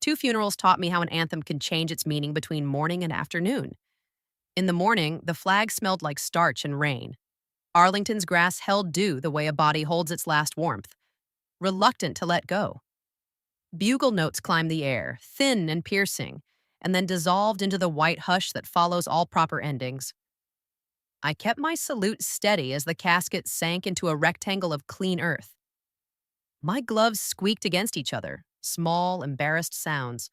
Two funerals taught me how an anthem can change its meaning between morning and afternoon. In the morning, the flag smelled like starch and rain. Arlington's grass held dew the way a body holds its last warmth, reluctant to let go. Bugle notes climbed the air, thin and piercing, and then dissolved into the white hush that follows all proper endings. I kept my salute steady as the casket sank into a rectangle of clean earth. My gloves squeaked against each other, small, embarrassed sounds.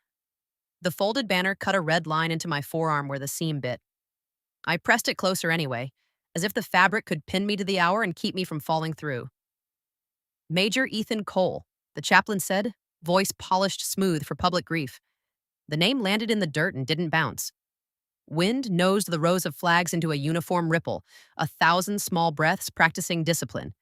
The folded banner cut a red line into my forearm where the seam bit. I pressed it closer anyway, as if the fabric could pin me to the hour and keep me from falling through. Major Ethan Cole, the chaplain said, voice polished smooth for public grief. The name landed in the dirt and didn't bounce. Wind nosed the rows of flags into a uniform ripple, 1,000 small breaths practicing discipline.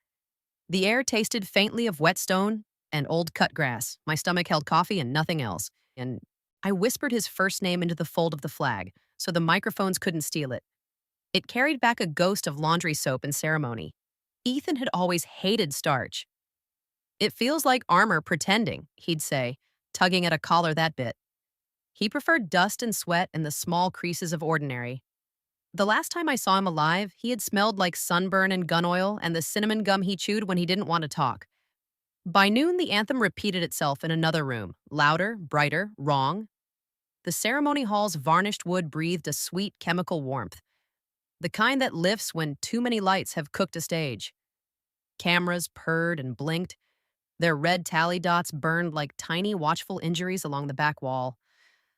The air tasted faintly of whetstone and old cut grass. My stomach held coffee and nothing else. And I whispered his first name into the fold of the flag, so the microphones couldn't steal it. It carried back a ghost of laundry soap and ceremony. Ethan had always hated starch. "It feels like armor pretending," he'd say, tugging at a collar that bit. He preferred dust and sweat and the small creases of ordinary. The last time I saw him alive, he had smelled like sunburn and gun oil and the cinnamon gum he chewed when he didn't want to talk. By noon, the anthem repeated itself in another room, louder, brighter, wrong. The ceremony hall's varnished wood breathed a sweet chemical warmth, the kind that lifts when too many lights have cooked a stage. Cameras purred and blinked. Their red tally dots burned like tiny watchful injuries along the back wall.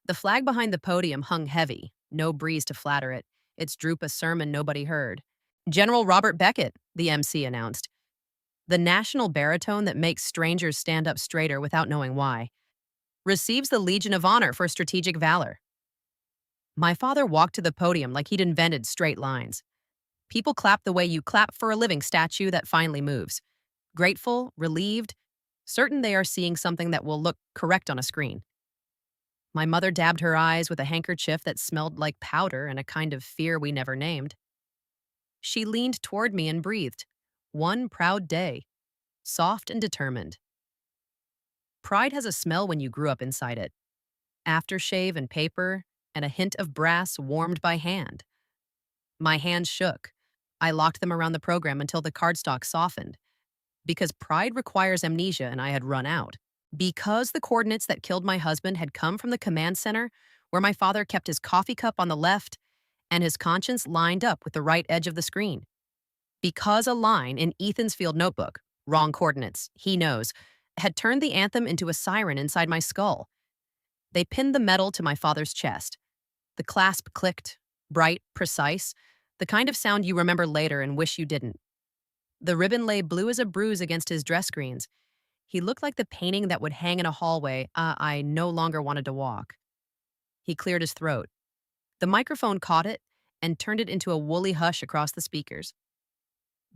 The flag behind the podium hung heavy, no breeze to flatter it, its droop a sermon nobody heard. "General Robert Beckett," the MC announced. The national baritone that makes strangers stand up straighter without knowing why, receives the Legion of Honor for strategic valor. My father walked to the podium like he'd invented straight lines. People clap the way you clap for a living statue that finally moves. Grateful, relieved, certain they are seeing something that will look correct on a screen. My mother dabbed her eyes with a handkerchief that smelled like powder and a kind of fear we never named. She leaned toward me and breathed. One proud day. Soft and determined. Pride has a smell when you grew up inside it. Aftershave and paper, and a hint of brass warmed by hand. My hands shook. I locked them around the program until the cardstock softened. Because pride requires amnesia and I had run out. Because the coordinates that killed my husband had come from the command center, where my father kept his coffee cup on the left and his conscience lined up with the right edge of the screen. Because a line in Ethan's field notebook, wrong coordinates, he knows, had turned the anthem into a siren inside my skull. They pinned the medal to my father's chest. The clasp clicked, bright, precise, the kind of sound you remember later and wish you didn't. The ribbon lay blue as a bruise against his dress screens. He looked like the painting that would hang in a hallway I no longer wanted to walk. He cleared his throat. The microphone caught it and turned it into a woolly hush across the speakers.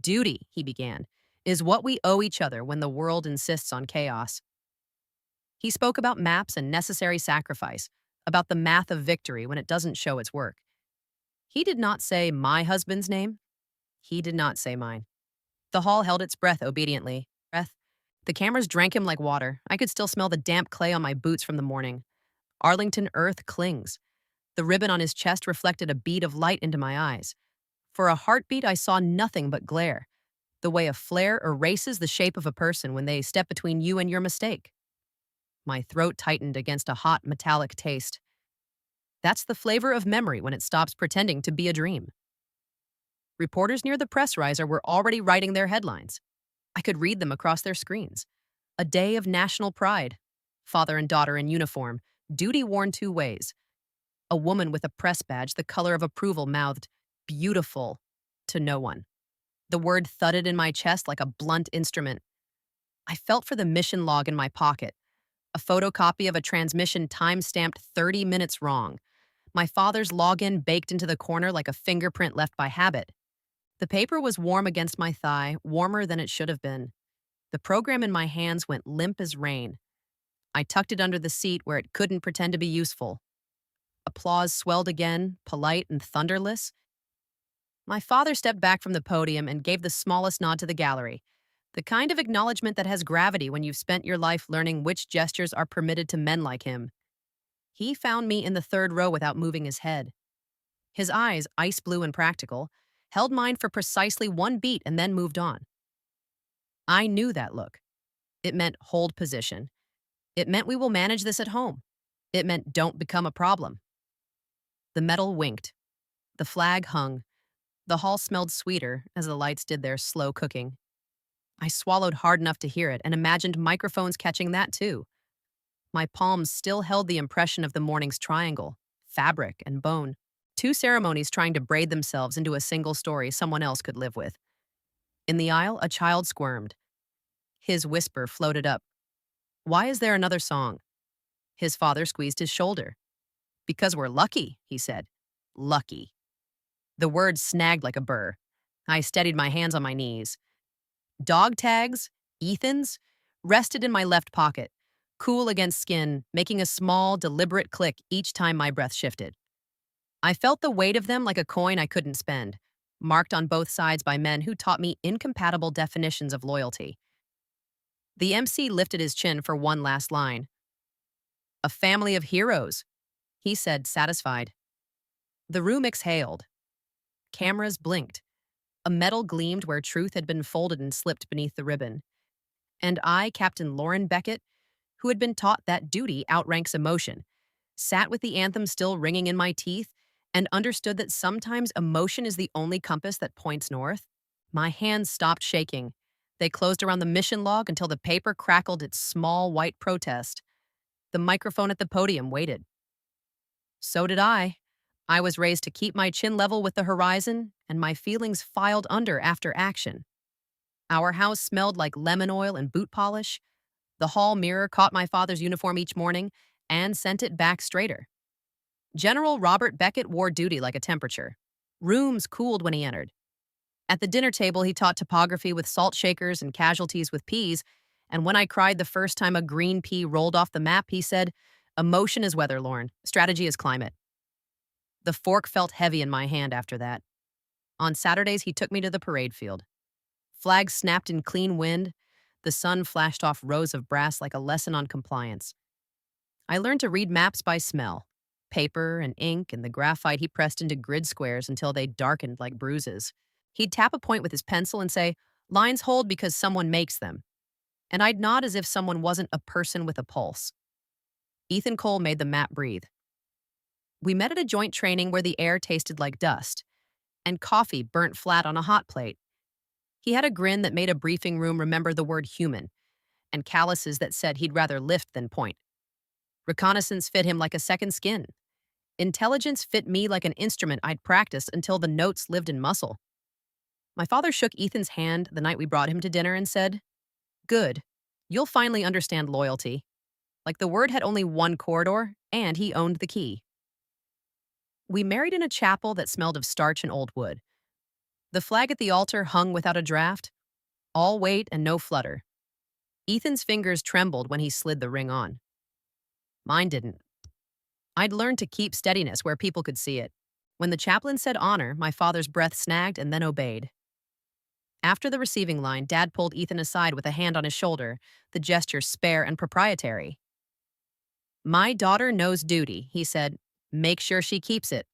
"Duty," he began, "is what we owe each other when the world insists on chaos." He spoke about maps and necessary sacrifice, about the math of victory when it doesn't show its work. He did not say my husband's name. He did not say mine. The hall held its breath obediently. The cameras drank him like water. I could still smell the damp clay on my boots from the morning. Arlington earth clings. The ribbon on his chest reflected a bead of light into my eyes. For a heartbeat, I saw nothing but glare, the way a flare erases the shape of a person when they step between you and your mistake. My throat tightened against a hot, metallic taste. That's the flavor of memory when it stops pretending to be a dream. Reporters near the press riser were already writing their headlines. I could read them across their screens. A day of national pride. Father and daughter in uniform, duty worn two ways. A woman with a press badge the color of approval mouthed, "Beautiful," to no one. The word thudded in my chest like a blunt instrument. I felt for the mission log in my pocket. A photocopy of a transmission time-stamped 30 minutes wrong. My father's login baked into the corner like a fingerprint left by habit. The paper was warm against my thigh, warmer than it should have been. The program in my hands went limp as rain. I tucked it under the seat where it couldn't pretend to be useful. Applause swelled again, polite and thunderless. My father stepped back from the podium and gave the smallest nod to the gallery, the kind of acknowledgement that has gravity when you've spent your life learning which gestures are permitted to men like him. He found me in the third row without moving his head. His eyes, ice blue and practical, held mine for precisely one beat and then moved on. I knew that look. It meant hold position. It meant we will manage this at home. It meant don't become a problem. The metal winked. The flag hung. The hall smelled sweeter as the lights did their slow cooking. I swallowed hard enough to hear it and imagined microphones catching that too. My palms still held the impression of the morning's triangle, fabric and bone. Two ceremonies trying to braid themselves into a single story someone else could live with. In the aisle, a child squirmed. His whisper floated up. "Why is there another song?" His father squeezed his shoulder. "Because we're lucky," he said. Lucky. The word snagged like a burr. I steadied my hands on my knees. Dog tags, Ethan's, rested in my left pocket, cool against skin, making a small, deliberate click each time my breath shifted. I felt the weight of them like a coin I couldn't spend, marked on both sides by men who taught me incompatible definitions of loyalty. The MC lifted his chin for one last line. "A family of heroes," he said, satisfied. The room exhaled. Cameras blinked. A medal gleamed where truth had been folded and slipped beneath the ribbon. And I, Captain Lauren Beckett, who had been taught that duty outranks emotion, sat with the anthem still ringing in my teeth and understood that sometimes emotion is the only compass that points north. My hands stopped shaking. They closed around the mission log until the paper crackled its small white protest. The microphone at the podium waited. So did I. I was raised to keep my chin level with the horizon, and my feelings filed under after action. Our house smelled like lemon oil and boot polish. The hall mirror caught my father's uniform each morning and sent it back straighter. General Robert Beckett wore duty like a temperature. Rooms cooled when he entered. At the dinner table, he taught topography with salt shakers and casualties with peas, and when I cried the first time a green pea rolled off the map, he said, "Emotion is weather, Lauren. Strategy is climate." The fork felt heavy in my hand after that. On Saturdays, he took me to the parade field. Flags snapped in clean wind. The sun flashed off rows of brass like a lesson on compliance. I learned to read maps by smell. Paper and ink and the graphite he pressed into grid squares until they darkened like bruises. He'd tap a point with his pencil and say, "Lines hold because someone makes them." And I'd nod as if someone wasn't a person with a pulse. Ethan Cole made the map breathe. We met at a joint training where the air tasted like dust, and coffee burnt flat on a hot plate. He had a grin that made a briefing room remember the word human, and calluses that said he'd rather lift than point. Reconnaissance fit him like a second skin. Intelligence fit me like an instrument I'd practiced until the notes lived in muscle. My father shook Ethan's hand the night we brought him to dinner and said, "Good. You'll finally understand loyalty." Like the word had only one corridor, and he owned the key. We married in a chapel that smelled of starch and old wood. The flag at the altar hung without a draft, all weight and no flutter. Ethan's fingers trembled when he slid the ring on. Mine didn't. I'd learned to keep steadiness where people could see it. When the chaplain said honor, my father's breath snagged and then obeyed. After the receiving line, Dad pulled Ethan aside with a hand on his shoulder, the gesture spare and proprietary. "My daughter knows duty," he said. "Make sure she keeps it."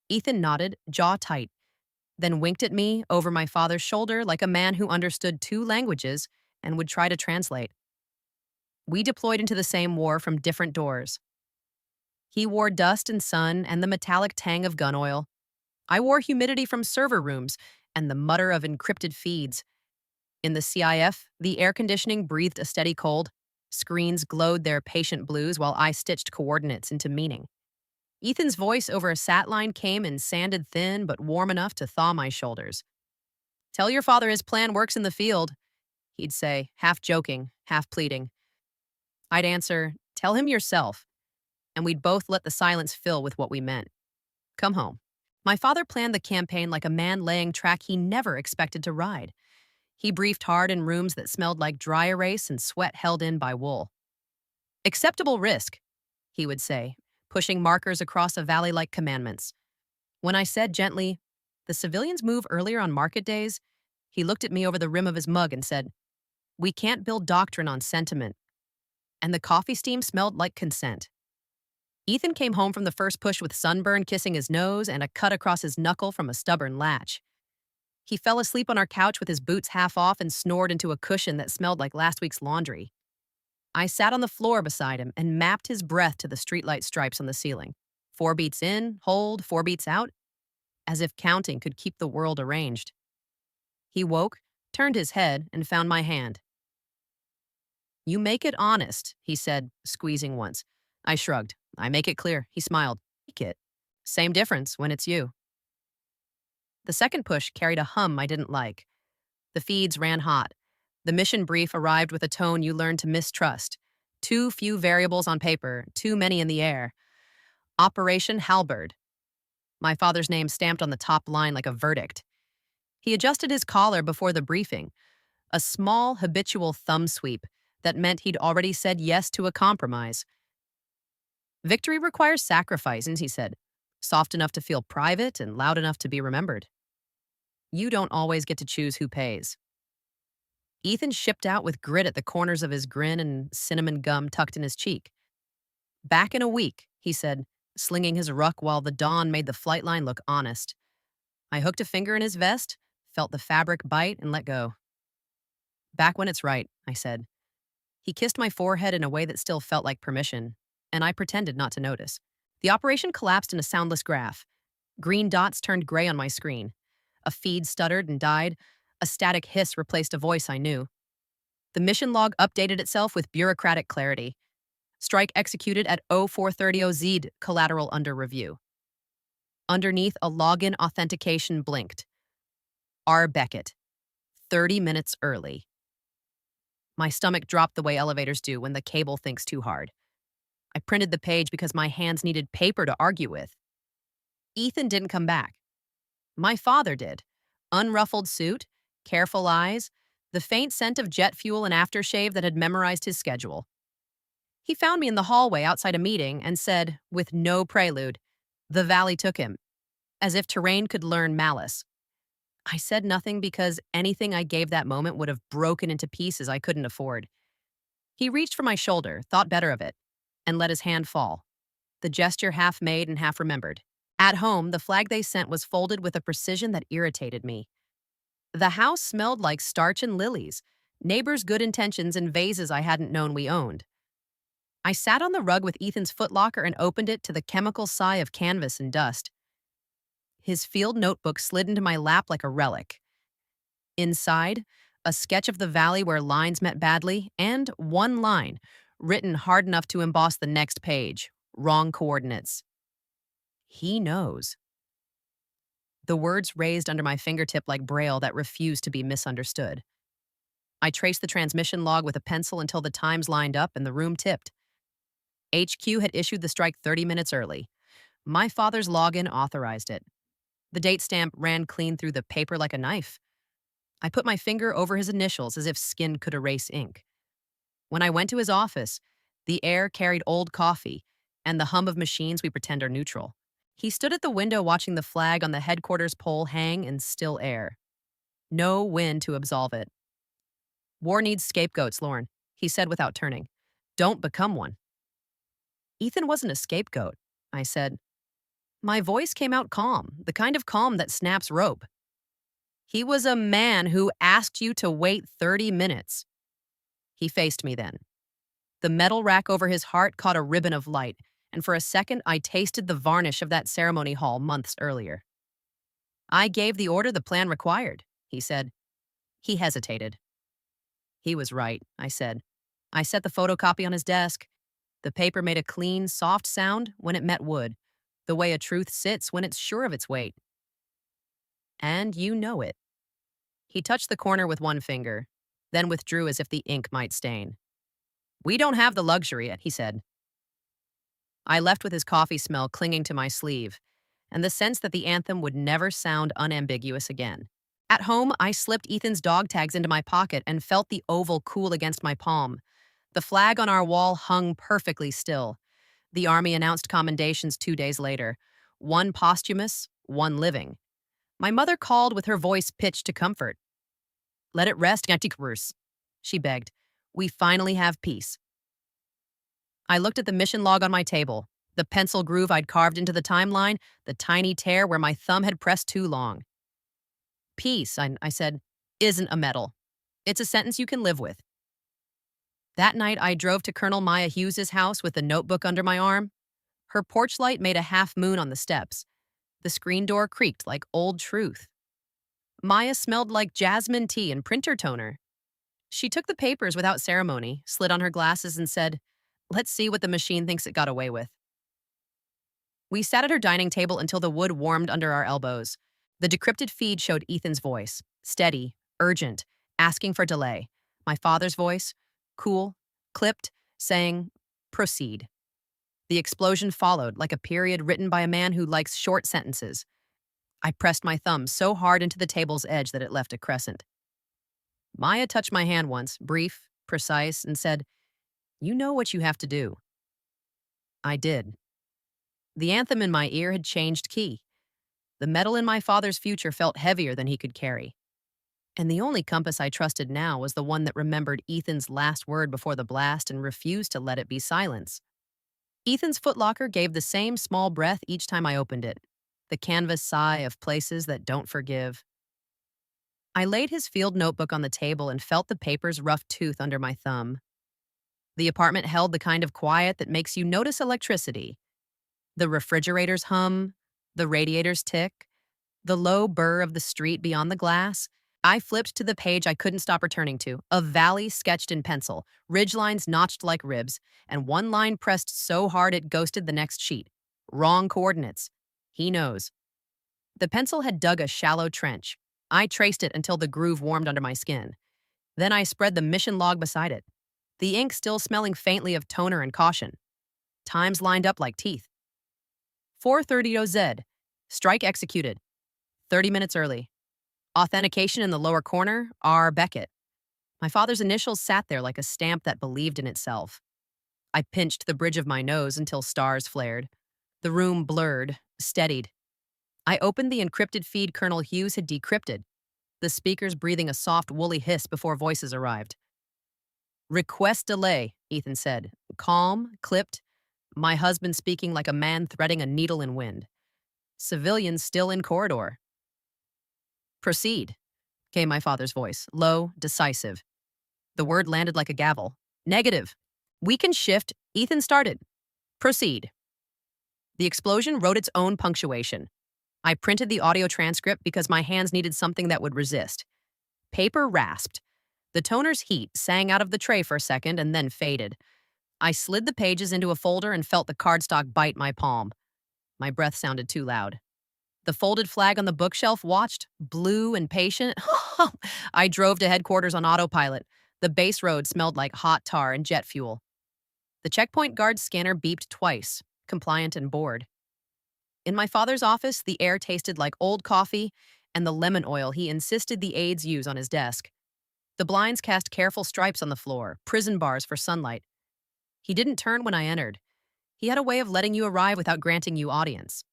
Ethan nodded, jaw tight, then winked at me over my father's shoulder like a man who understood two languages and would try to translate. We deployed into the same war from different doors. He wore dust and sun and the metallic tang of gun oil. I wore humidity from server rooms and the mutter of encrypted feeds. In the CIF, the air conditioning breathed a steady cold. Screens glowed their patient blues while I stitched coordinates into meaning. Ethan's voice over a sat line came in sanded thin but warm enough to thaw my shoulders. "Tell your father his plan works in the field," he'd say, half joking, half pleading. I'd answer, "Tell him yourself," and we'd both let the silence fill with what we meant. Come home. My father planned the campaign like a man laying track he never expected to ride. He briefed hard in rooms that smelled like dry erase and sweat held in by wool. "Acceptable risk," he would say, pushing markers across a valley like commandments. When I said gently, "The civilians move earlier on market days," he looked at me over the rim of his mug and said, "We can't build doctrine on sentiment." And the coffee steam smelled like consent. Ethan came home from the first push with sunburn kissing his nose and a cut across his knuckle from a stubborn latch. He fell asleep on our couch with his boots half off and snored into a cushion that smelled like last week's laundry. I sat on the floor beside him and mapped his breath to the streetlight stripes on the ceiling. 4 beats in, hold, 4 beats out, as if counting could keep the world arranged. He woke, turned his head, and found my hand. "You make it honest," he said, squeezing once. I shrugged. "I make it clear." He smiled. "Make it. Same difference when it's you." The second push carried a hum I didn't like. The feeds ran hot. The mission brief arrived with a tone you learn to mistrust. Too few variables on paper, too many in the air. Operation Halberd. My father's name stamped on the top line like a verdict. He adjusted his collar before the briefing, a small, habitual thumb sweep that meant he'd already said yes to a compromise. "Victory requires sacrifices," he said, soft enough to feel private and loud enough to be remembered. "You don't always get to choose who pays." Ethan shipped out with grit at the corners of his grin and cinnamon gum tucked in his cheek. "Back in a week," he said, slinging his ruck while the dawn made the flight line look honest. I hooked a finger in his vest, felt the fabric bite, and let go. "Back when it's right," I said. He kissed my forehead in a way that still felt like permission, and I pretended not to notice. The operation collapsed in a soundless graph. Green dots turned gray on my screen. A feed stuttered and died. A static hiss replaced a voice I knew. The mission log updated itself with bureaucratic clarity. Strike executed at 0430 Z, collateral under review. Underneath, a login authentication blinked. R. Beckett, 30 minutes early. My stomach dropped the way elevators do when the cable thinks too hard. I printed the page because my hands needed paper to argue with. Ethan didn't come back. My father did. Unruffled suit, careful eyes, the faint scent of jet fuel and aftershave that had memorized his schedule. He found me in the hallway outside a meeting and said, with no prelude, "The valley took him," as if terrain could learn malice. I said nothing because anything I gave that moment would have broken into pieces I couldn't afford. He reached for my shoulder, thought better of it, and let his hand fall. The gesture half made and half remembered. At home, the flag they sent was folded with a precision that irritated me. The house smelled like starch and lilies, neighbors' good intentions and vases I hadn't known we owned. I sat on the rug with Ethan's footlocker and opened it to the chemical sigh of canvas and dust. His field notebook slid into my lap like a relic. Inside, a sketch of the valley where lines met badly, and one line, written hard enough to emboss the next page, wrong coordinates. He knows. The words raised under my fingertip like braille that refused to be misunderstood. I traced the transmission log with a pencil until the times lined up and the room tipped. HQ had issued the strike 30 minutes early. My father's login authorized it. The date stamp ran clean through the paper like a knife. I put my finger over his initials as if skin could erase ink. When I went to his office, the air carried old coffee and the hum of machines we pretend are neutral. He stood at the window watching the flag on the headquarters pole hang in still air. No wind to absolve it. "War needs scapegoats, Lauren," he said without turning. "Don't become one." "Ethan wasn't a scapegoat," I said. My voice came out calm, the kind of calm that snaps rope. "He was a man who asked you to wait 30 minutes. He faced me then. The metal rack over his heart caught a ribbon of light, and for a second I tasted the varnish of that ceremony hall months earlier. "I gave the order the plan required," he said. He hesitated. "He was right," I said. I set the photocopy on his desk. The paper made a clean, soft sound when it met wood, the way a truth sits when it's sure of its weight. "And you know it." He touched the corner with one finger, then withdrew as if the ink might stain. "We don't have the luxury yet," he said. I left with his coffee smell clinging to my sleeve, and the sense that the anthem would never sound unambiguous again. At home, I slipped Ethan's dog tags into my pocket and felt the oval cool against my palm. The flag on our wall hung perfectly still. The Army announced commendations 2 days later, one posthumous, one living. My mother called with her voice pitched to comfort. "Let it rest, Bruce," she begged. "We finally have peace." I looked at the mission log on my table. The pencil groove I'd carved into the timeline, the tiny tear where my thumb had pressed too long. Peace, I said, isn't a medal. It's a sentence you can live with. That night, I drove to Colonel Maya Hughes's house with a notebook under my arm. Her porch light made a half moon on the steps. The screen door creaked like old truth. Maya smelled like jasmine tea and printer toner. She took the papers without ceremony, slid on her glasses, and said, "Let's see what the machine thinks it got away with." We sat at her dining table until the wood warmed under our elbows. The decrypted feed showed Ethan's voice, steady, urgent, asking for delay. My father's voice, cool, clipped, saying, "Proceed." The explosion followed, like a period written by a man who likes short sentences. I pressed my thumb so hard into the table's edge that it left a crescent. Maya touched my hand once, brief, precise, and said, "You know what you have to do." I did. The anthem in my ear had changed key. The metal in my father's future felt heavier than he could carry. And the only compass I trusted now was the one that remembered Ethan's last word before the blast and refused to let it be silence. Ethan's footlocker gave the same small breath each time I opened it, the canvas sigh of places that don't forgive. I laid his field notebook on the table and felt the paper's rough tooth under my thumb. The apartment held the kind of quiet that makes you notice electricity. The refrigerators hum, the radiators tick, the low burr of the street beyond the glass. I flipped to the page I couldn't stop returning to, a valley sketched in pencil, ridgelines notched like ribs, and one line pressed so hard it ghosted the next sheet. Wrong coordinates. He knows. The pencil had dug a shallow trench. I traced it until the groove warmed under my skin. Then I spread the mission log beside it, the ink still smelling faintly of toner and caution. Times lined up like teeth. 4:30 OZ. Strike executed. 30 minutes early. Authentication in the lower corner, R. Beckett. My father's initials sat there like a stamp that believed in itself. I pinched the bridge of my nose until stars flared. The room blurred, steadied. I opened the encrypted feed Colonel Hughes had decrypted, the speakers breathing a soft, woolly hiss before voices arrived. "Request delay," Ethan said. Calm, clipped. My husband speaking like a man threading a needle in wind. Civilians still in corridor. "Proceed," came my father's voice, low, decisive. The word landed like a gavel. "Negative. We can shift." Ethan started. "Proceed." The explosion wrote its own punctuation. I printed the audio transcript because my hands needed something that would resist. Paper rasped. The toner's heat sang out of the tray for a second and then faded. I slid the pages into a folder and felt the cardstock bite my palm. My breath sounded too loud. The folded flag on the bookshelf watched, blue and patient. I drove to headquarters on autopilot. The base road smelled like hot tar and jet fuel. The checkpoint guard's scanner beeped twice, compliant and bored. In my father's office, the air tasted like old coffee and the lemon oil he insisted the aides use on his desk. The blinds cast careful stripes on the floor, prison bars for sunlight. He didn't turn when I entered. He had a way of letting you arrive without granting you audience.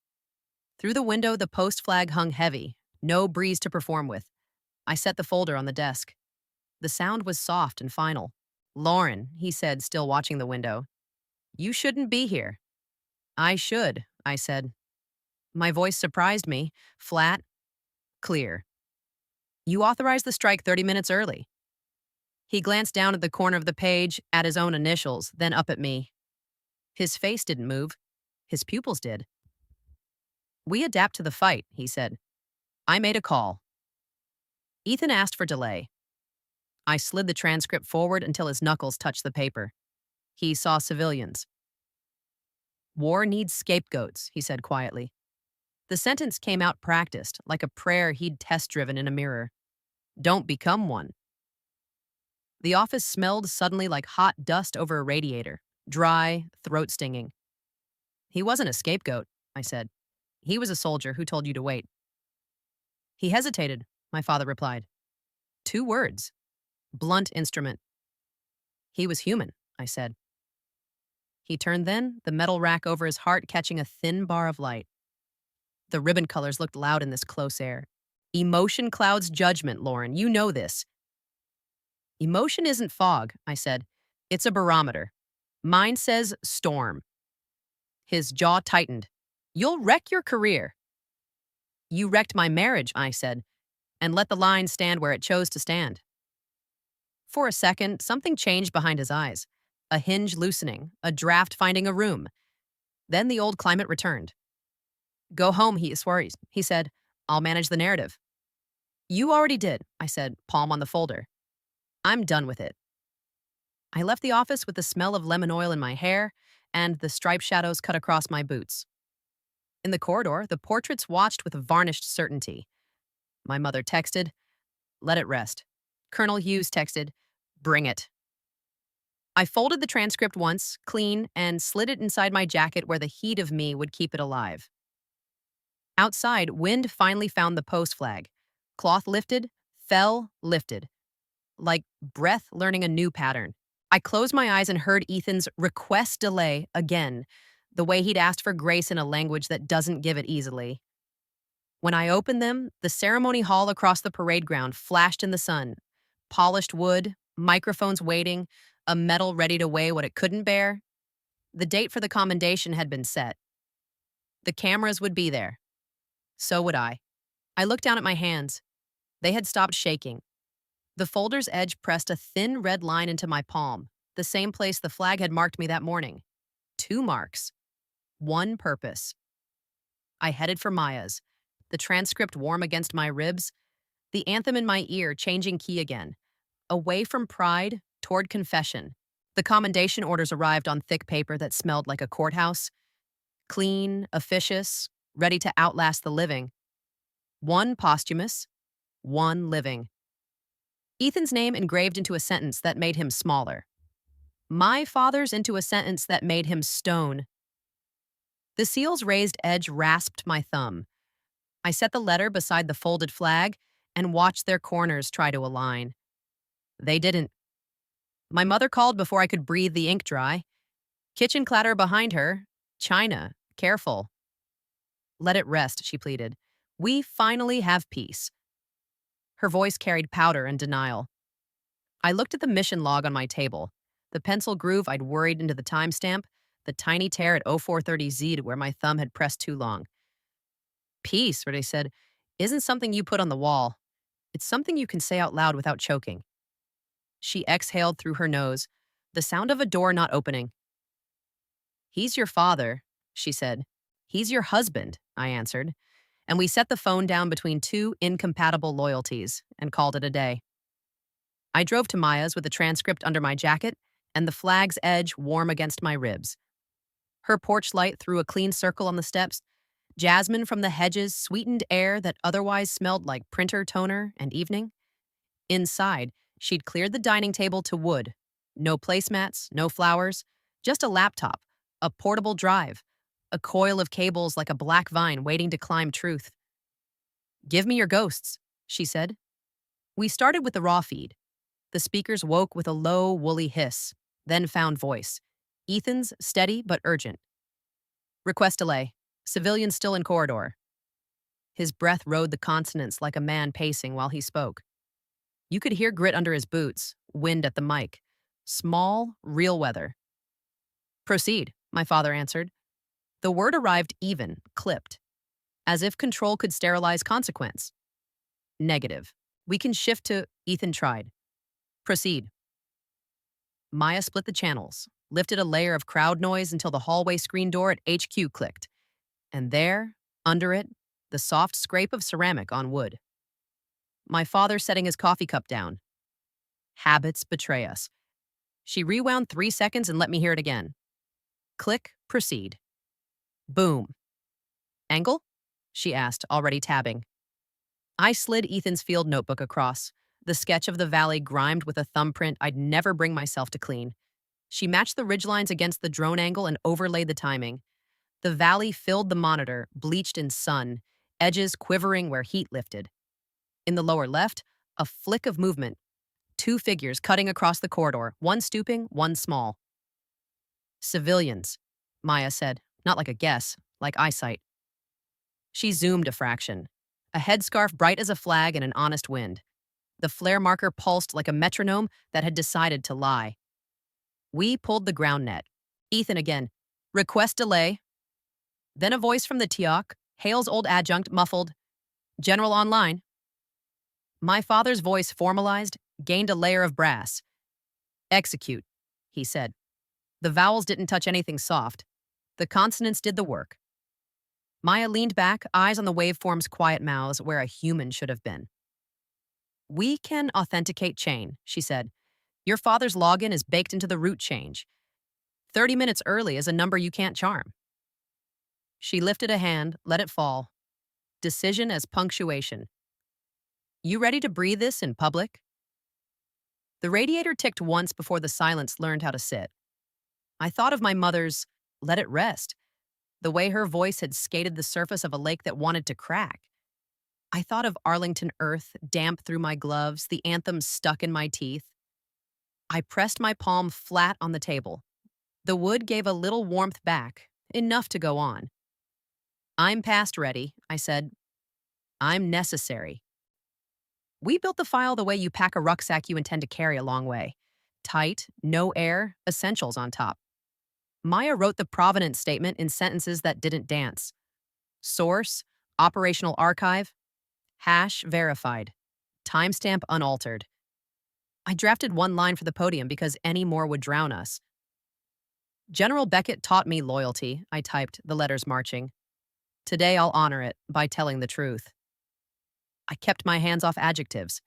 Through the window, the post flag hung heavy, no breeze to perform with. I set the folder on the desk. The sound was soft and final. "Lauren," he said, still watching the window. "You shouldn't be here." "I should," I said. My voice surprised me, flat, clear. "You authorized the strike 30 minutes early." He glanced down at the corner of the page, at his own initials, then up at me. His face didn't move. His pupils did. "We adapt to the fight," he said. "I made a call." Ethan asked for delay. I slid the transcript forward until his knuckles touched the paper. He saw civilians. "War needs scapegoats," he said quietly. The sentence came out practiced, like a prayer he'd test-driven in a mirror. "Don't become one." The office smelled suddenly like hot dust over a radiator, dry, throat-stinging. "He wasn't a scapegoat," I said. "He was a soldier who told you to wait." "He hesitated," my father replied. 2 words. Blunt instrument. "He was human," I said. He turned then, the metal rack over his heart catching a thin bar of light. The ribbon colors looked loud in this close air. "Emotion clouds judgment, Lauren. You know this." "Emotion isn't fog," I said. "It's a barometer. Mine says storm." His jaw tightened. You'll wreck your career. You wrecked my marriage, I said, and let the line stand where it chose to stand. For a second, something changed behind his eyes. A hinge loosening, a draft finding a room. Then the old climate returned. Go home, he swears. He said, I'll manage the narrative. You already did, I said, palm on the folder. I'm done with it. I left the office with the smell of lemon oil in my hair and the striped shadows cut across my boots. In the corridor, the portraits watched with varnished certainty. My mother texted, let it rest. Colonel Hughes texted, bring it. I folded the transcript once, clean, and slid it inside my jacket where the heat of me would keep it alive. Outside, wind finally found the post flag. Cloth lifted, fell, lifted. Like breath learning a new pattern. I closed my eyes and heard Ethan's request delay again, the way he'd asked for grace in a language that doesn't give it easily. When I opened them, the ceremony hall across the parade ground flashed in the sun. Polished wood, microphones waiting, a metal ready to weigh what it couldn't bear. The date for the commendation had been set. The cameras would be there. So would I. I looked down at my hands. They had stopped shaking. The folder's edge pressed a thin red line into my palm, the same place the flag had marked me that morning. 2 marks. 1 purpose. I headed for Maya's, the transcript warm against my ribs, the anthem in my ear changing key again. Away from pride, toward confession. The commendation orders arrived on thick paper that smelled like a courthouse. Clean, officious, ready to outlast the living. 1 posthumous, 1 living. Ethan's name engraved into a sentence that made him smaller. My father's into a sentence that made him stone. The seal's raised edge rasped my thumb. I set the letter beside the folded flag and watched their corners try to align. They didn't. My mother called before I could breathe the ink dry. Kitchen clatter behind her. China, careful. Let it rest, she pleaded. We finally have peace. Her voice carried powder and denial. I looked at the mission log on my table, the pencil groove I'd worried into the timestamp, the tiny tear at 0430Z where my thumb had pressed too long. Peace, Renee said, isn't something you put on the wall. It's something you can say out loud without choking. She exhaled through her nose, the sound of a door not opening. He's your father, she said. He's your husband, I answered. And we set the phone down between 2 incompatible loyalties and called it a day. I drove to Maya's with the transcript under my jacket and the flag's edge warm against my ribs. Her porch light threw a clean circle on the steps. Jasmine from the hedges sweetened air that otherwise smelled like printer toner and evening. Inside, she'd cleared the dining table to wood. No placemats, no flowers, just a laptop, a portable drive, a coil of cables like a black vine waiting to climb truth. Give me your ghosts, she said. We started with the raw feed. The speakers woke with a low, woolly hiss, then found voice. Ethan's steady but urgent. Request delay. Civilian still in corridor. His breath rode the consonants like a man pacing while he spoke. You could hear grit under his boots, wind at the mic. Small, real weather. Proceed, my father answered. The word arrived even, clipped. As if control could sterilize consequence. Negative. We can shift to Ethan tried. Proceed. Maya split the channels, lifted a layer of crowd noise until the hallway screen door at HQ clicked. And there, under it, the soft scrape of ceramic on wood. My father setting his coffee cup down. Habits betray us. She rewound 3 seconds and let me hear it again. Click, proceed. Boom. Angle? She asked, already tabbing. I slid Ethan's field notebook across, the sketch of the valley grimed with a thumbprint I'd never bring myself to clean. She matched the ridgelines against the drone angle and overlaid the timing. The valley filled the monitor, bleached in sun, edges quivering where heat lifted. In the lower left, a flick of movement. 2 figures cutting across the corridor, one stooping, one small. Civilians, Maya said, not like a guess, like eyesight. She zoomed a fraction. A headscarf bright as a flag in an honest wind. The flare marker pulsed like a metronome that had decided to lie. We pulled the ground net. Ethan again. Request delay. Then a voice from the Tiok, Hale's old adjunct, muffled, "General online." My father's voice formalized, gained a layer of brass. "Execute," he said. The vowels didn't touch anything soft. The consonants did the work. Maya leaned back, eyes on the waveform's quiet mouths where a human should have been. "We can authenticate chain," she said. "Your father's login is baked into the root change. 30 minutes early is a number you can't charm." She lifted a hand, let it fall. Decision as punctuation. "You ready to breathe this in public?" The radiator ticked once before the silence learned how to sit. I thought of my mother's "let it rest," the way her voice had skated the surface of a lake that wanted to crack. I thought of Arlington earth damp through my gloves, the anthem stuck in my teeth. I pressed my palm flat on the table. The wood gave a little warmth back, enough to go on. "I'm past ready," I said. "I'm necessary." We built the file the way you pack a rucksack you intend to carry a long way. Tight, no air, essentials on top. Maya wrote the provenance statement in sentences that didn't dance. Source, operational archive, hash verified, timestamp unaltered. I drafted one line for the podium because any more would drown us. "General Beckett taught me loyalty," I typed, the letters marching. "Today I'll honor it by telling the truth." I kept my hands off adjectives.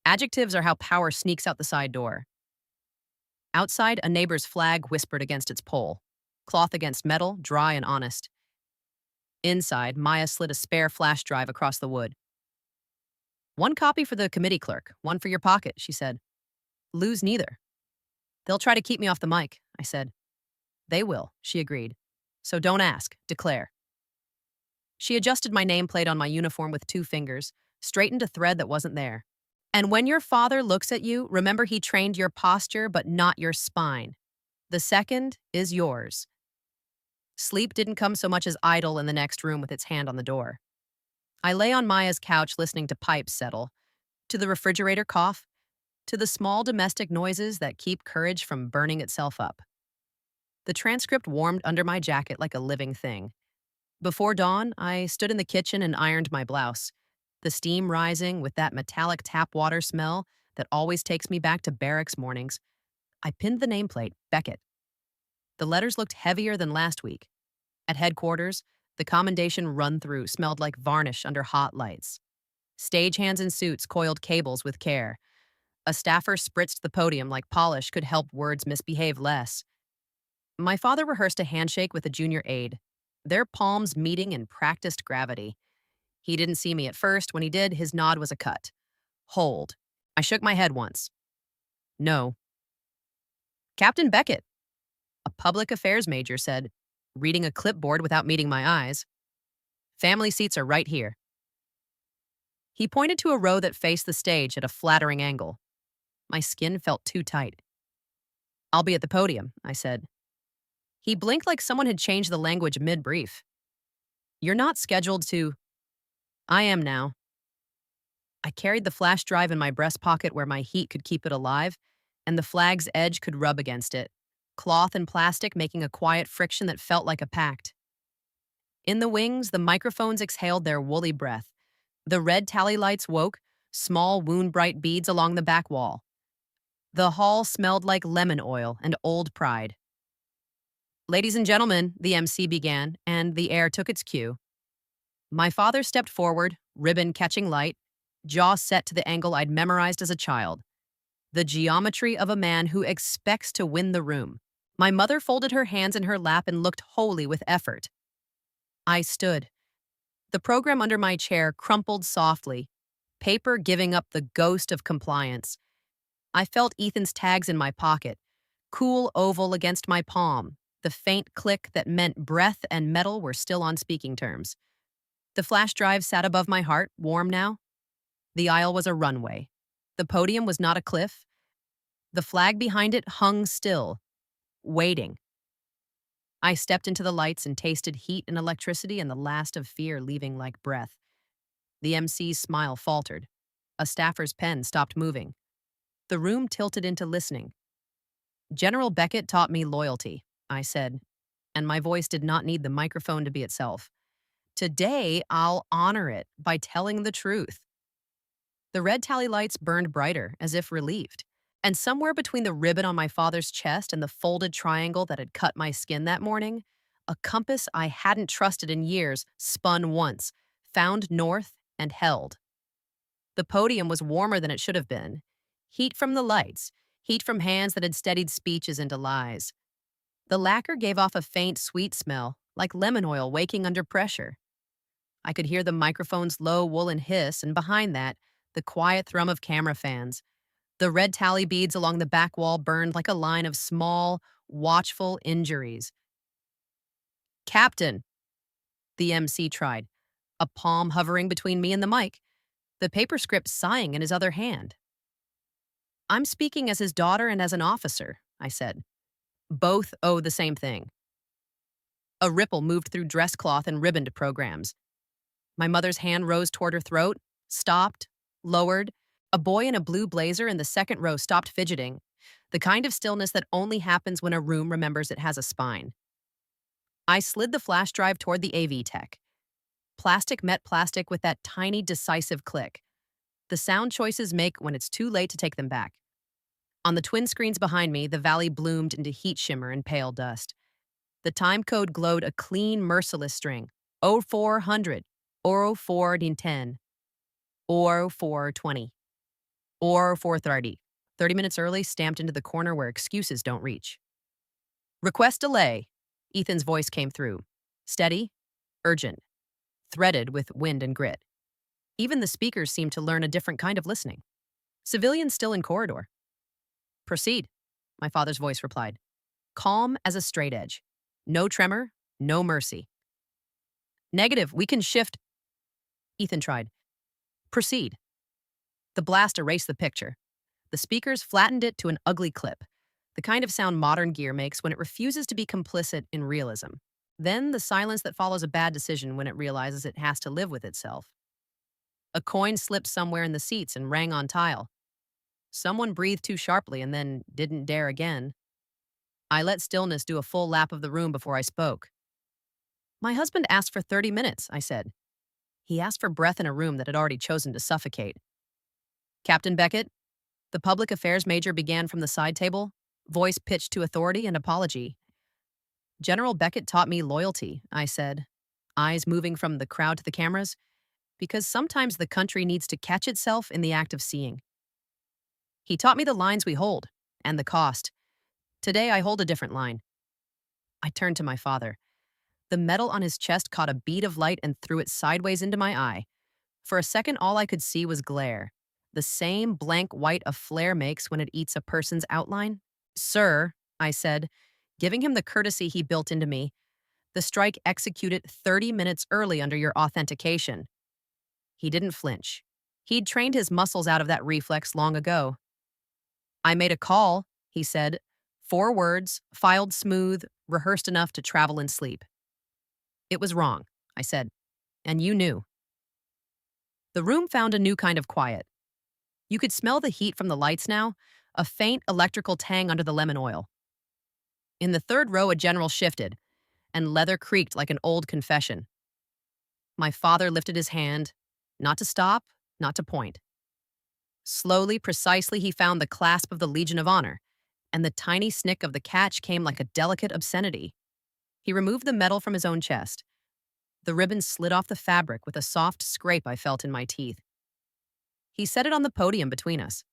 Adjectives are how power sneaks out the side door. Outside, a neighbor's flag whispered against its pole. Cloth against metal, dry and honest. Inside, Maya slid a spare flash drive across the wood. "One copy for the committee clerk, one for your pocket," she said. "Lose neither." "They'll try to keep me off the mic," I said. "They will," she agreed. "So don't ask, declare." She adjusted my nameplate on my uniform with 2 fingers, straightened a thread that wasn't there. "And when your father looks at you, remember he trained your posture but not your spine. The second is yours." Sleep didn't come so much as idle in the next room with its hand on the door. I lay on Maya's couch listening to pipes settle, to the refrigerator cough, to the small domestic noises that keep courage from burning itself up. The transcript warmed under my jacket like a living thing. Before dawn, I stood in the kitchen and ironed my blouse, the steam rising with that metallic tap water smell that always takes me back to barracks mornings. I pinned the nameplate, Beckett. The letters looked heavier than last week. At headquarters, the commendation run-through smelled like varnish under hot lights. Stagehands in suits coiled cables with care. A staffer spritzed the podium like polish could help words misbehave less. My father rehearsed a handshake with a junior aide, their palms meeting in practiced gravity. He didn't see me at first. When he did, his nod was a cut. "Hold." I shook my head once. "No." "Captain Beckett," a public affairs major said, reading a clipboard without meeting my eyes. "Family seats are right here." He pointed to a row that faced the stage at a flattering angle. My skin felt too tight. "I'll be at the podium," I said. He blinked like someone had changed the language mid-brief. "You're not scheduled to—" "I am now." I carried the flash drive in my breast pocket where my heat could keep it alive, and the flag's edge could rub against it, cloth and plastic making a quiet friction that felt like a pact. In the wings, the microphones exhaled their woolly breath. The red tally lights woke, small wound-bright beads along the back wall. The hall smelled like lemon oil and old pride. "Ladies and gentlemen," the MC began, and the air took its cue. My father stepped forward, ribbon catching light, jaw set to the angle I'd memorized as a child. The geometry of a man who expects to win the room. My mother folded her hands in her lap and looked holy with effort. I stood. The program under my chair crumpled softly, paper giving up the ghost of compliance. I felt Ethan's tags in my pocket, cool oval against my palm, the faint click that meant breath and metal were still on speaking terms. The flash drive sat above my heart, warm now. The aisle was a runway. The podium was not a cliff. The flag behind it hung still, waiting. I stepped into the lights and tasted heat and electricity and the last of fear leaving like breath. The MC's smile faltered. A staffer's pen stopped moving. The room tilted into listening. "General Beckett taught me loyalty," I said. and my voice did not need the microphone to be itself. Today, I'll honor it by telling the truth. The red tally lights burned brighter, as if relieved. And somewhere between the ribbon on my father's chest and the folded triangle that had cut my skin that morning, a compass I hadn't trusted in years spun once, found north, and held. The podium was warmer than it should have been. Heat from the lights, heat from hands that had steadied speeches into lies. The lacquer gave off a faint, sweet smell, like lemon oil waking under pressure. I could hear the microphone's low woolen hiss, and behind that, the quiet thrum of camera fans. The red tally beads along the back wall burned like a line of small, watchful injuries. "Captain," the MC tried, a palm hovering between me and the mic, the paper script sighing in his other hand. "I'm speaking as his daughter and as an officer," I said. "Both owe the same thing." A ripple moved through dress cloth and ribboned programs. My mother's hand rose toward her throat, stopped, lowered. A boy in a blue blazer in the second row stopped fidgeting, the kind of stillness that only happens when a room remembers it has a spine. I slid the flash drive toward the AV tech. Plastic met plastic with that tiny, decisive click. The sound choices make when it's too late to take them back. On the twin screens behind me, the valley bloomed into heat shimmer and pale dust. The time code glowed a clean, merciless string. 0400, 0410, 0420, 0430. 30 minutes early, stamped into the corner where excuses don't reach. "Request delay," Ethan's voice came through. Steady, urgent, threaded with wind and grit. Even the speakers seemed to learn a different kind of listening. "Civilians still in corridor." "Proceed," my father's voice replied. Calm as a straight edge. No tremor, no mercy. "Negative, we can shift," Ethan tried. "Proceed." The blast erased the picture. The speakers flattened it to an ugly clip, the kind of sound modern gear makes when it refuses to be complicit in realism. Then the silence that follows a bad decision when it realizes it has to live with itself. A coin slipped somewhere in the seats and rang on tile. Someone breathed too sharply and then didn't dare again. I let stillness do a full lap of the room before I spoke. "My husband asked for 30 minutes, I said. He asked for breath in a room that had already chosen to suffocate. "Captain Beckett," the public affairs major began from the side table, voice pitched to authority and apology. "General Beckett taught me loyalty," I said, eyes moving from the crowd to the cameras, "because sometimes the country needs to catch itself in the act of seeing. He taught me the lines we hold, and the cost. Today I hold a different line." I turned to my father. The metal on his chest caught a bead of light and threw it sideways into my eye. For a second, all I could see was glare. The same blank white a flare makes when it eats a person's outline. "Sir," I said, giving him the courtesy he built into me, "the strike executed 30 minutes early under your authentication." He didn't flinch. He'd trained his muscles out of that reflex long ago. "I made a call," he said. 4 words, filed smooth, rehearsed enough to travel in sleep. "It was wrong," I said, "and you knew." The room found a new kind of quiet. You could smell the heat from the lights now, a faint electrical tang under the lemon oil. In the third row, a general shifted, and leather creaked like an old confession. My father lifted his hand, not to stop, not to point. Slowly, precisely, he found the clasp of the Legion of Honor, and the tiny snick of the catch came like a delicate obscenity. He removed the metal from his own chest. The ribbon slid off the fabric with a soft scrape I felt in my teeth. He set it on the podium between us.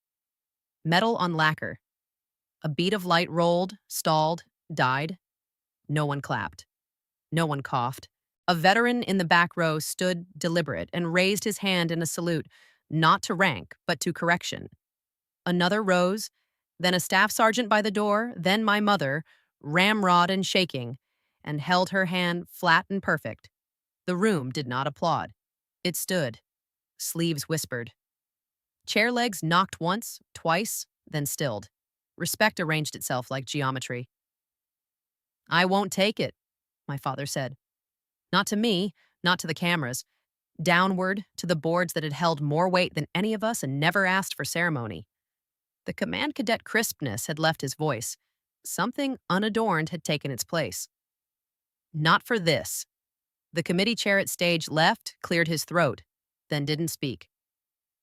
Metal on lacquer. A bead of light rolled, stalled, died. No one clapped. No one coughed. A veteran in the back row stood deliberate and raised his hand in a salute, not to rank, but to correction. Another rose, then a staff sergeant by the door, then my mother, ramrod and shaking, and held her hand flat and perfect. The room did not applaud. It stood. Sleeves whispered. Chair legs knocked once, twice, then stilled. Respect arranged itself like geometry. "I won't take it," my father said. Not to me, not to the cameras. Downward, to the boards that had held more weight than any of us and never asked for ceremony. The command cadet crispness had left his voice. Something unadorned had taken its place. Not for this. The committee chair at stage left cleared his throat, then didn't speak.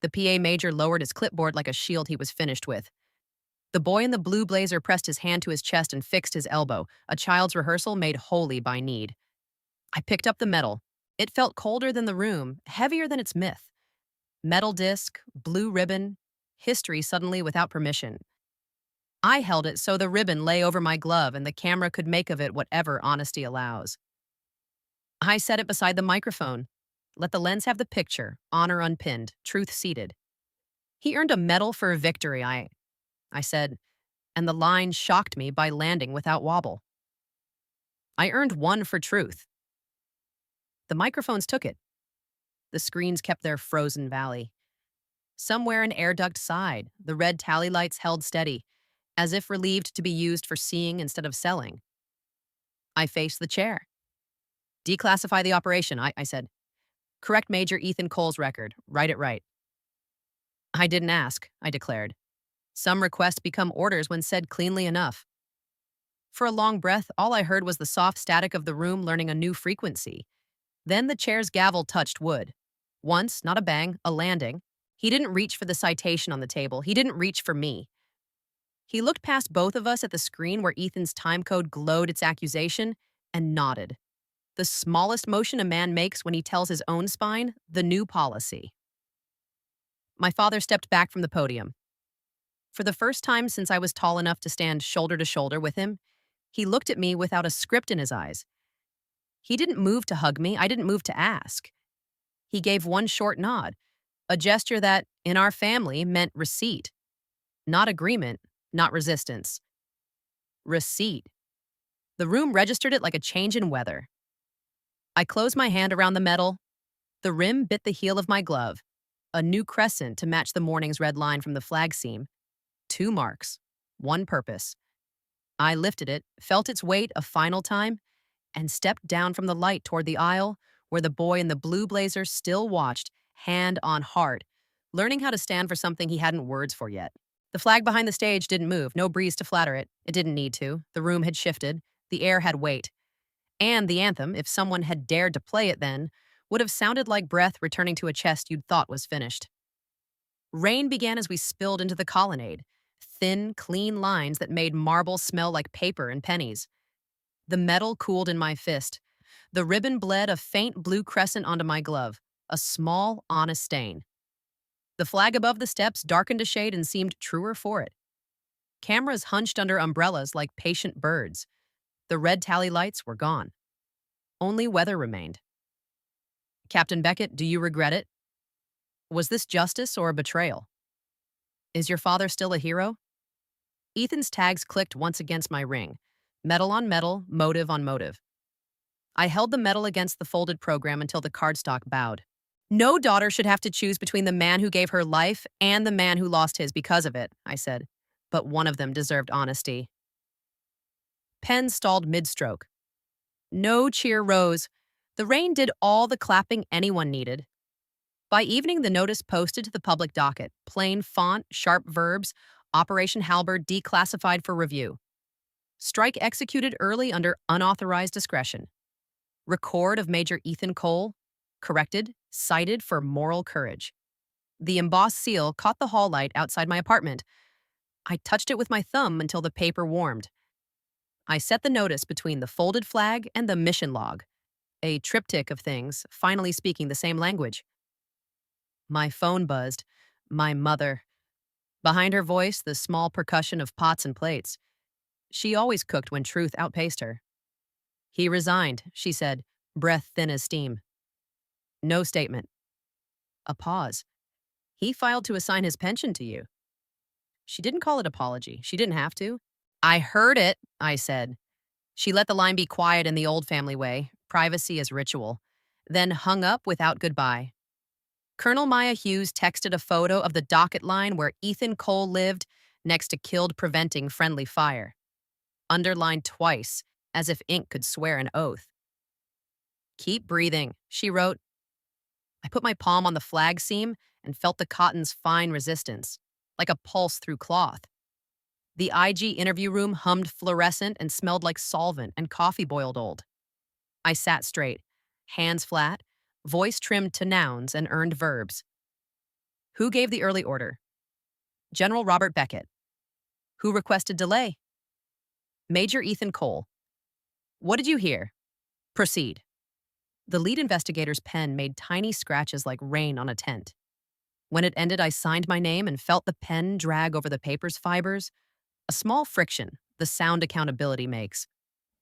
The PA major lowered his clipboard like a shield he was finished with. The boy in the blue blazer pressed his hand to his chest and fixed his elbow, a child's rehearsal made holy by need. I picked up the medal. It felt colder than the room, heavier than its myth. Metal disc, blue ribbon, history suddenly without permission. I held it so the ribbon lay over my glove and the camera could make of it whatever honesty allows. I set it beside the microphone. Let the lens have the picture, honor unpinned, truth seated. He earned a medal for victory, I said, and the line shocked me by landing without wobble. I earned one for truth. The microphones took it. The screens kept their frozen valley. Somewhere an air duct sighed, the red tally lights held steady, as if relieved to be used for seeing instead of selling. I faced the chair. Declassify the operation, I said. Correct Major Ethan Cole's record. Write it right. I didn't ask, I declared. Some requests become orders when said cleanly enough. For a long breath, all I heard was the soft static of the room learning a new frequency. Then the chair's gavel touched wood. Once, not a bang, a landing. He didn't reach for the citation on the table. He didn't reach for me. He looked past both of us at the screen where Ethan's timecode glowed its accusation and nodded. The smallest motion a man makes when he tells his own spine, the new policy. My father stepped back from the podium. For the first time since I was tall enough to stand shoulder to shoulder with him, he looked at me without a script in his eyes. He didn't move to hug me. I didn't move to ask. He gave one short nod, a gesture that, in our family, meant receipt. Not agreement, not resistance. Receipt. The room registered it like a change in weather. I closed my hand around the medal. The rim bit the heel of my glove, a new crescent to match the morning's red line from the flag seam. 2 marks, 1 purpose. I lifted it, felt its weight a final time, and stepped down from the light toward the aisle where the boy in the blue blazer still watched, hand on heart, learning how to stand for something he hadn't words for yet. The flag behind the stage didn't move, no breeze to flatter it. It didn't need to. The room had shifted. The air had weight. And the anthem, if someone had dared to play it then, would have sounded like breath returning to a chest you'd thought was finished. Rain began as we spilled into the colonnade, thin, clean lines that made marble smell like paper and pennies. The metal cooled in my fist. The ribbon bled a faint blue crescent onto my glove, a small, honest stain. The flag above the steps darkened a shade and seemed truer for it. Cameras hunched under umbrellas like patient birds. The red tally lights were gone. Only weather remained. Captain Beckett, do you regret it? Was this justice or a betrayal? Is your father still a hero? Ethan's tags clicked once against my ring. Medal on medal, motive on motive. I held the medal against the folded program until the cardstock bowed. No daughter should have to choose between the man who gave her life and the man who lost his because of it, I said. But one of them deserved honesty. Pen stalled mid-stroke. No cheer rose. The rain did all the clapping anyone needed. By evening, the notice posted to the public docket, plain font, sharp verbs, Operation Halberd declassified for review. Strike executed early under unauthorized discretion. Record of Major Ethan Cole, corrected, cited for moral courage. The embossed seal caught the hall light outside my apartment. I touched it with my thumb until the paper warmed. I set the notice between the folded flag and the mission log, a triptych of things, finally speaking the same language. My phone buzzed. My mother. Behind her voice, the small percussion of pots and plates. She always cooked when truth outpaced her. He resigned, she said, breath thin as steam. No statement. A pause. He filed to assign his pension to you. She didn't call it apology. She didn't have to. I heard it, I said. She let the line be quiet in the old family way, privacy as ritual, then hung up without goodbye. Colonel Maya Hughes texted a photo of the docket line where Ethan Cole lived next to killed preventing friendly fire. Underlined twice, as if ink could swear an oath. Keep breathing, she wrote. I put my palm on the flag seam and felt the cotton's fine resistance, like a pulse through cloth. The IG interview room hummed fluorescent and smelled like solvent and coffee boiled old. I sat straight, hands flat, voice trimmed to nouns and earned verbs. Who gave the early order? General Robert Beckett. Who requested delay? Major Ethan Cole. What did you hear? Proceed. The lead investigator's pen made tiny scratches like rain on a tent. When it ended, I signed my name and felt the pen drag over the paper's fibers. A small friction, the sound accountability makes.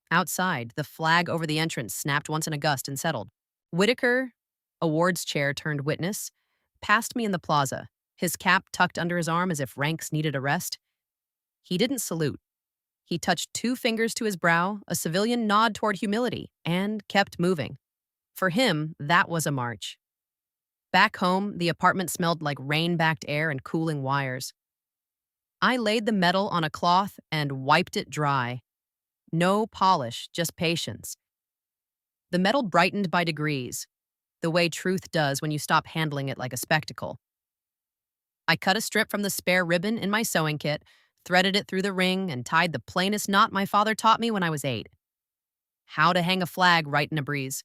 Outside, the flag over the entrance snapped once in a gust and settled. Whitaker, awards chair turned witness, passed me in the plaza, his cap tucked under his arm as if ranks needed a rest. He didn't salute. He touched 2 fingers to his brow, a civilian nod toward humility, and kept moving. For him, that was a march. Back home, the apartment smelled like rain-backed air and cooling wires. I laid the metal on a cloth and wiped it dry. No polish, just patience. The metal brightened by degrees, the way truth does when you stop handling it like a spectacle. I cut a strip from the spare ribbon in my sewing kit, threaded it through the ring, and tied the plainest knot my father taught me when I was 8. How to hang a flag right in a breeze.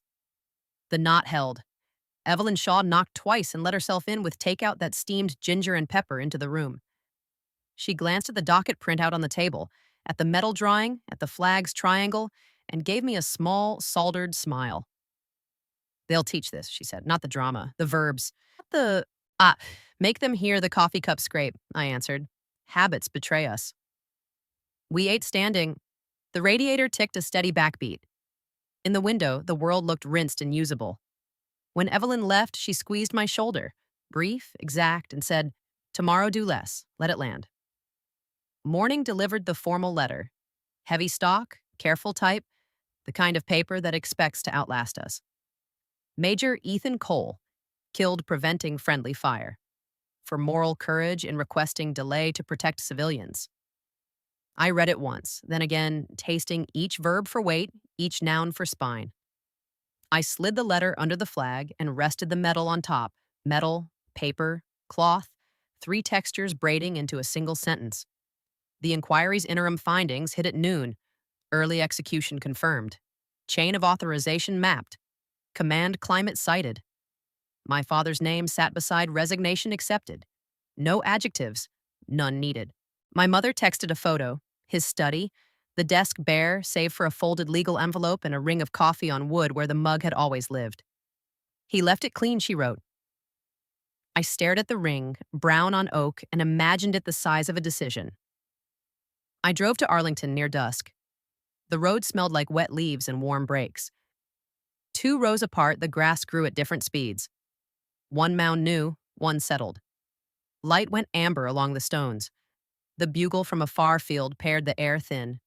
The knot held. Evelyn Shaw knocked twice and let herself in with takeout that steamed ginger and pepper into the room. She glanced at the docket printout on the table, at the metal drawing, at the flag's triangle, and gave me a small, soldered smile. They'll teach this, she said, not the drama, the verbs. Make them hear the coffee cup scrape, I answered. Habits betray us. We ate standing. The radiator ticked a steady backbeat. In the window, the world looked rinsed and usable. When Evelyn left, she squeezed my shoulder, brief, exact, and said, "Tomorrow do less. Let it land." Morning delivered the formal letter. Heavy stock, careful type, the kind of paper that expects to outlast us. Major Ethan Cole, killed preventing friendly fire. For moral courage in requesting delay to protect civilians. I read it once, then again, tasting each verb for weight, each noun for spine. I slid the letter under the flag and rested the metal on top. Metal, paper, cloth, 3 textures braiding into a single sentence. The inquiry's interim findings hit at noon. Early execution confirmed. Chain of authorization mapped. Command climate cited. My father's name sat beside resignation accepted. No adjectives, none needed. My mother texted a photo, his study, the desk bare save for a folded legal envelope and a ring of coffee on wood where the mug had always lived. He left it clean, she wrote. I stared at the ring, brown on oak, and imagined it the size of a decision. I drove to Arlington near dusk. The road smelled like wet leaves and warm brakes. 2 rows apart, the grass grew at different speeds. One mound new, one settled. Light went amber along the stones. The bugle from a far field paired the air thin.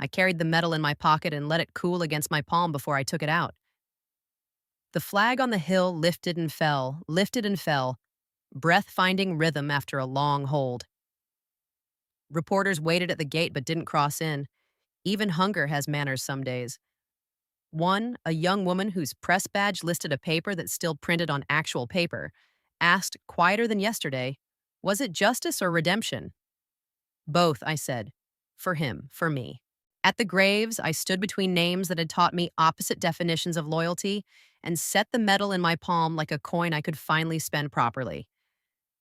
I carried the metal in my pocket and let it cool against my palm before I took it out. The flag on the hill lifted and fell, breath-finding rhythm after a long hold. Reporters waited at the gate but didn't cross in. Even hunger has manners some days. One, a young woman whose press badge listed a paper that still printed on actual paper, asked, quieter than yesterday, was it justice or redemption? Both, I said. For him, for me. At the graves, I stood between names that had taught me opposite definitions of loyalty and set the metal in my palm like a coin I could finally spend properly.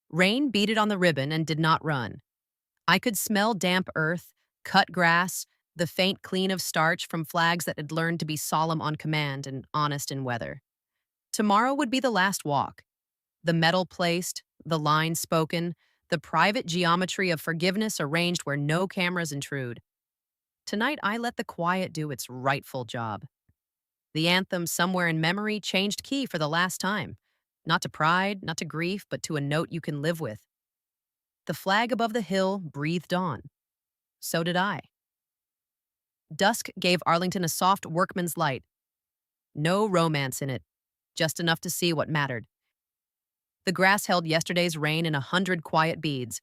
Rain beaded on the ribbon and did not run. I could smell damp earth, cut grass, the faint clean of starch from flags that had learned to be solemn on command and honest in weather. Tomorrow would be the last walk. The metal placed, the line spoken, the private geometry of forgiveness arranged where no cameras intrude. Tonight, I let the quiet do its rightful job. The anthem somewhere in memory changed key for the last time. Not to pride, not to grief, but to a note you can live with. The flag above the hill breathed on. So did I. Dusk gave Arlington a soft workman's light. No romance in it, just enough to see what mattered. The grass held yesterday's rain in 100 quiet beads.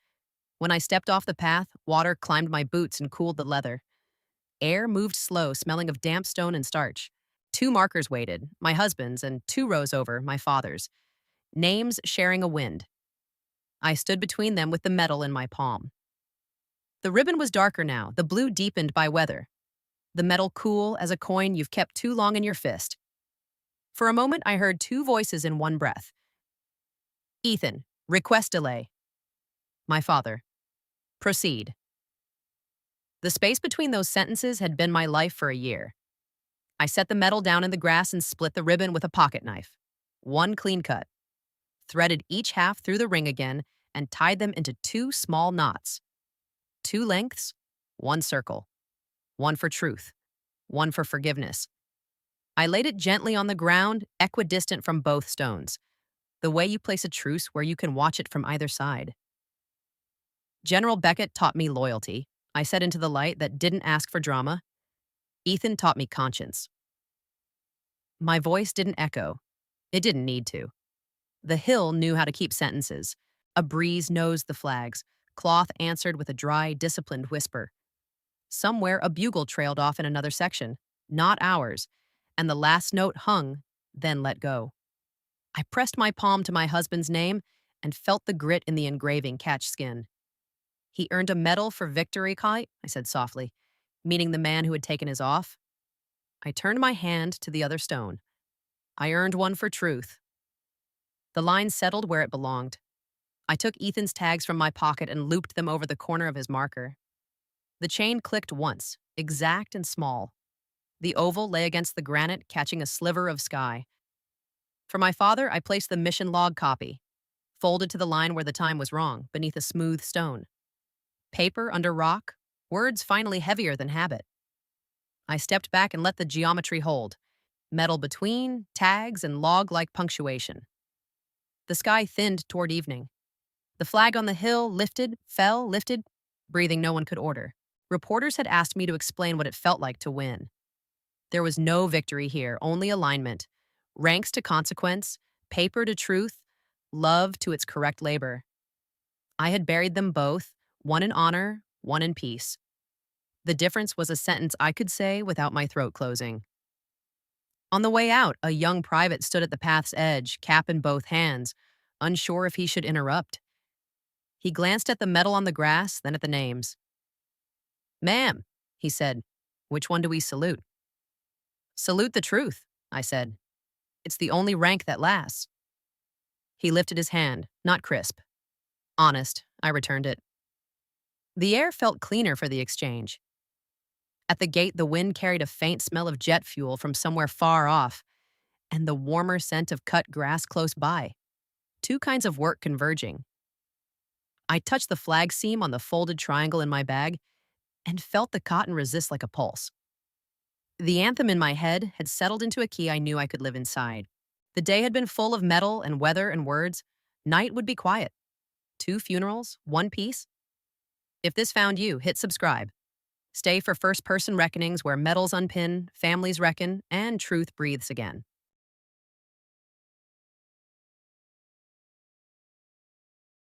When I stepped off the path, water climbed my boots and cooled the leather. Air moved slow, smelling of damp stone and starch. 2 markers waited, my husband's and 2 rows over, my father's. Names sharing a wind. I stood between them with the metal in my palm. The ribbon was darker now, the blue deepened by weather. the metal cool as a coin you've kept too long in your fist. For a moment, I heard two voices in one breath. Ethan, request delay. My father, proceed. The space between those sentences had been my life for a year. I set the metal down in the grass and split the ribbon with a pocket knife. One clean cut. Threaded each half through the ring again and tied them into two small knots. Two lengths, one circle. One for truth, one for forgiveness. I laid it gently on the ground, equidistant from both stones, the way you place a truce where you can watch it from either side. General Beckett taught me loyalty, I said into the light that didn't ask for drama. Ethan taught me conscience. My voice didn't echo. It didn't need to. The hill knew how to keep sentences. A breeze nosed the flags. Cloth answered with a dry, disciplined whisper. Somewhere a bugle trailed off in another section, not ours, and the last note hung, then let go. I pressed my palm to my husband's name and felt the grit in the engraving catch skin. He earned a medal for victory, Kai, I said softly, meaning the man who had taken his off. I turned my hand to the other stone. I earned one for truth. The line settled where it belonged. I took Ethan's tags from my pocket and looped them over the corner of his marker. The chain clicked once, exact and small. The oval lay against the granite, catching a sliver of sky. For my father, I placed the mission log copy, folded to the line where the time was wrong, beneath a smooth stone. Paper under rock, words finally heavier than habit. I stepped back and let the geometry hold, metal between, tags, and log-like punctuation. The sky thinned toward evening. The flag on the hill lifted, fell, lifted, breathing no one could order. Reporters had asked me to explain what it felt like to win. There was no victory here, only alignment. Ranks to consequence, paper to truth, love to its correct labor. I had buried them both, one in honor, one in peace. The difference was a sentence I could say without my throat closing. On the way out, a young private stood at the path's edge, cap in both hands, unsure if he should interrupt. He glanced at the medal on the grass, then at the names. "Ma'am," he said, "which one do we salute?" "Salute the truth," I said. "It's the only rank that lasts." He lifted his hand, not crisp. Honest, I returned it. The air felt cleaner for the exchange. At the gate, the wind carried a faint smell of jet fuel from somewhere far off, and the warmer scent of cut grass close by. Two kinds of work converging. I touched the flag seam on the folded triangle in my bag and felt the cotton resist like a pulse. The anthem in my head had settled into a key I knew I could live inside. The day had been full of metal and weather and words. Night would be quiet. 2 funerals, 1 peace. If this found you, hit subscribe. Stay for first-person reckonings where metals unpin, families reckon, and truth breathes again.